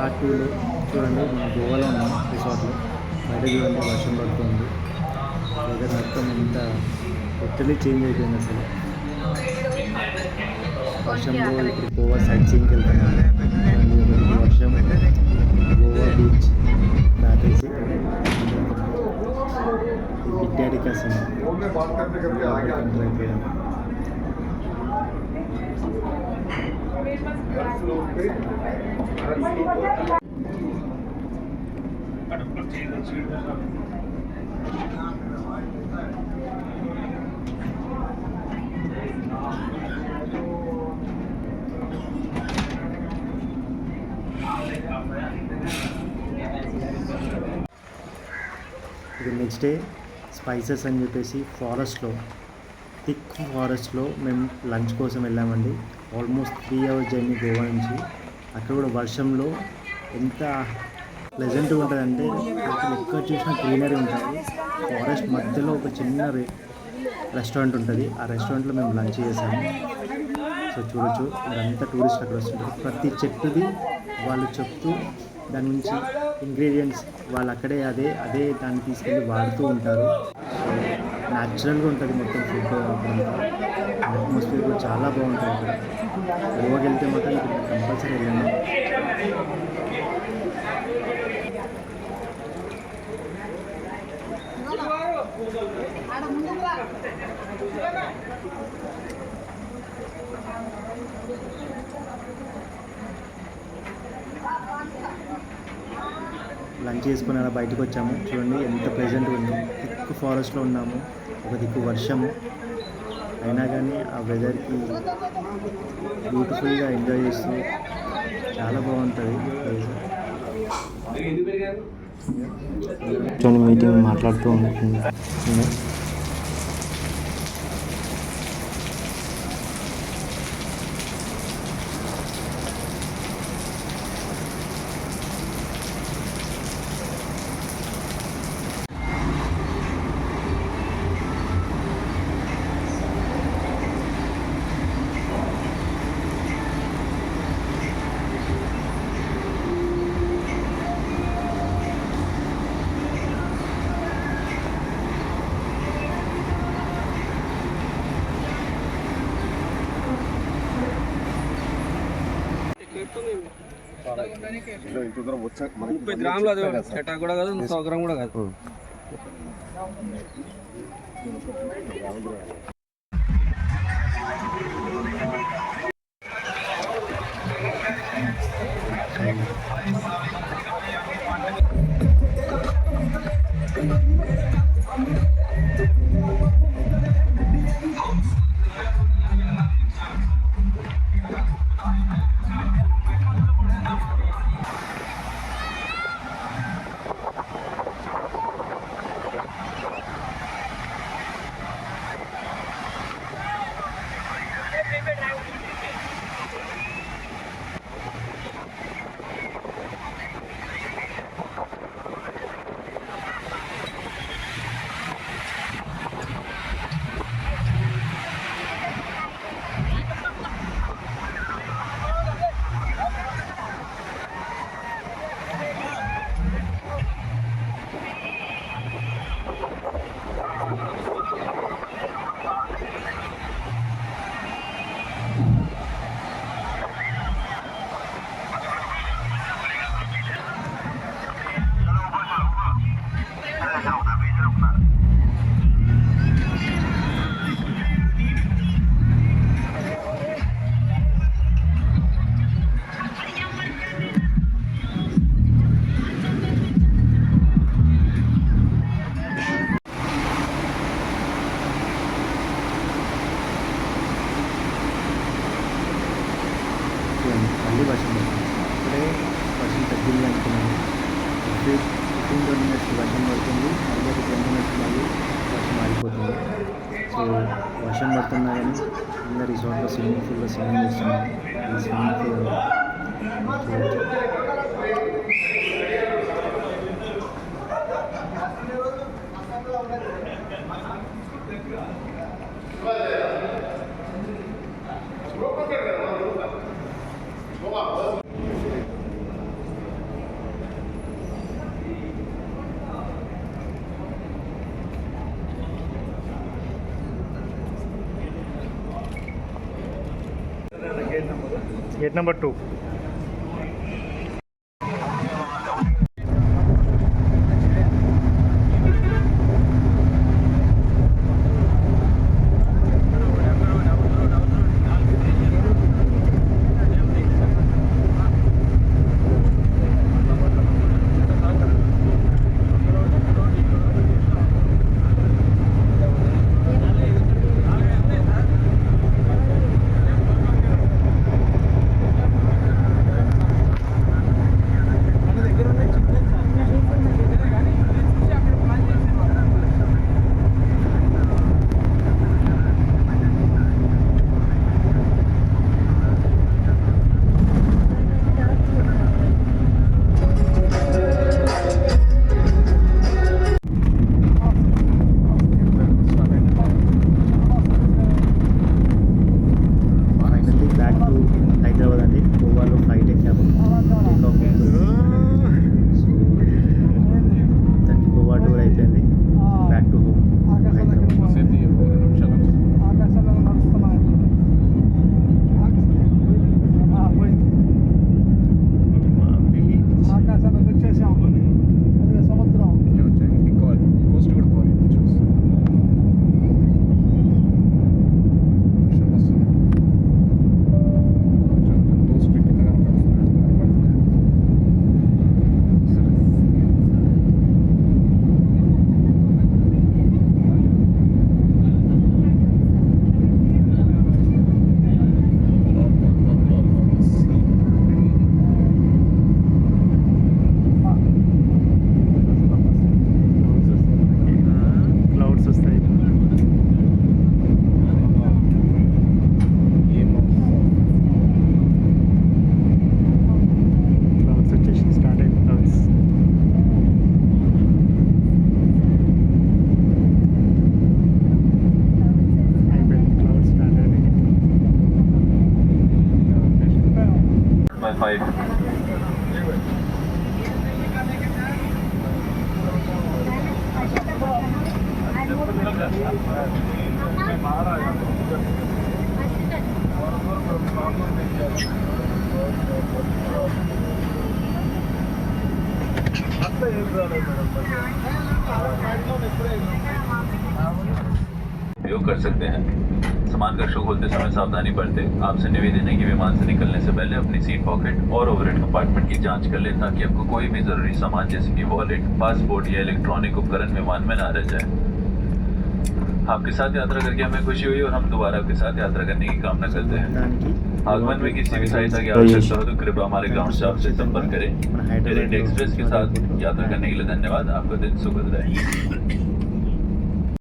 Part 2లో చూడండి. మనం గోవాలో ఉన్నాం రిసార్ట్లో. బయట చూడండి వర్షం పడుతుంది. వెదర్ మొత్తం ఎంత టోటలీ చేంజ్ అయిపోయింది అసలు. వర్షంలో ఇప్పుడు గోవా సైట్ సీయింగ్కి వెళ్తున్నాం. చూడండి వర్షం గోవా బీచ్ దాటేసి బిగ్ డాడీ కసినో ఎంటర్ అయిపోయాం. ఇది నెక్స్ట్ డే స్పైసెస్ అని చెప్పేసి థిక్ ఫారెస్ట్లో మేము లంచ్ కోసం వెళ్ళామండి. ఆల్మోస్ట్ 3 hours జర్నీ గోవా నుంచి. అక్కడ కూడా వర్షంలో ఎంత ప్లెజెంట్గా ఉంటుందంటే అక్కడ ఎక్కడ చూసినా గ్రీనరీ ఉంటుంది. ఫారెస్ట్ మధ్యలో ఒక చిన్న రెస్టారెంట్ ఉంటుంది. ఆ రెస్టారెంట్లో మేము లంచ్ చేసాము. సో చూడొచ్చు అదంతా టూరిస్ట్ అక్కడ వస్తుంటారు. ప్రతి చెట్టుది వాళ్ళు చెప్తూ దాని నుంచి ఇంగ్రీడియంట్స్ వాళ్ళు అక్కడే అదే దాన్ని తీసుకెళ్ళి వాడుతూ ఉంటారు. సో న్యాచురల్గా ఉంటుంది మొత్తం ఫుడ్. అట్మాస్ఫియర్ కూడా చాలా బాగుంటుంది ఇక్కడ. గోవాకి వెళ్తే మాత్రం ఇక్కడ కంపల్సరీ వెళ్ళండి. లంచ్ చేసుకుని అలా బయటకు వచ్చాము. చూడండి ఎంత ప్లెజెంట్గా ఉందో. థిక్ ఫారెస్ట్లో ఉన్నాము, ఒక దిక్కు వర్షము అయినా కానీ ఆ వెదర్కి బ్యూటిఫుల్గా ఎంజాయ్ చేస్తూ చాలా బాగుంటుంది ప్లేస్. మీటింగ్ మాట్లాడుతూ ఉంటుంది. ఇంత దూరం వచ్చా 30 గ్రాములు అది ఎటా కూడా కాదు 100 గ్రాములు కూడా కాదు. మళ్ళీ వర్షం పడుతుంది. ఇప్పుడే వర్షం తగ్గింది అనుకున్నాను. 15 minutes వర్షం పడుతుంది, మళ్ళీ ఒక 10 minutes మళ్ళీ వర్షం ఆగిపోతుంది. సో వర్షం పడుతున్నా కానీ ఇంకా రిసార్ట్లో స్విమ్మింగ్ పూల్లో స్విమ్మింగ్ చేస్తున్నాను. ఈ స్విమ్మింగ్ పూల్ చూడవచ్చు. Gate number 2. Finally back to Hyderabad అండి. గోవాలో ఫ్లైట్ ఎక్కాము. టేక్ ఆఫ్ దానికి గోవా టూర్ అయిపోయింది. Back to home Hyderabad. ఆకాశంలో నడుస్తున్నాయి. ఆకాశంలోకి వచ్చేసాం. అదే సముద్రం. క్లౌడ్స్ వస్తాయి. క్లౌడ్స్ వచ్చేసి స్టార్ట్ అయింది. క్లౌడ్స్ అయిపోయింది. క్లౌడ్స్ స్టార్ట్ అయింది. by 5. उपयोग कर सकते हैं। सामान का शो खोलते समय सावधानी बरतें। आपसे निवेदन है कि विमान से निकलने से पहले अपनी सीट पॉकेट और ओवरहेड कंपार्टमेंट की जांच कर लें ताकि आपको कोई भी जरूरी सामान जैसे कि वॉलेट, पासपोर्ट या इलेक्ट्रॉनिक उपकरण विमान में ना रह जाए। आपके साथ यात्रा करके हमें खुशी हुई और हम दोबारा आपके साथ यात्रा करने की कामना करते हैं। आगमन में किसी भी सहायता की आवश्यकता हो तो कृपया हमारे ग्राउंड स्टाफ से संपर्क करें। एयर इंडिया एक्सप्रेस के साथ यात्रा करने के लिए धन्यवाद। आपका दिन सुखद रहे।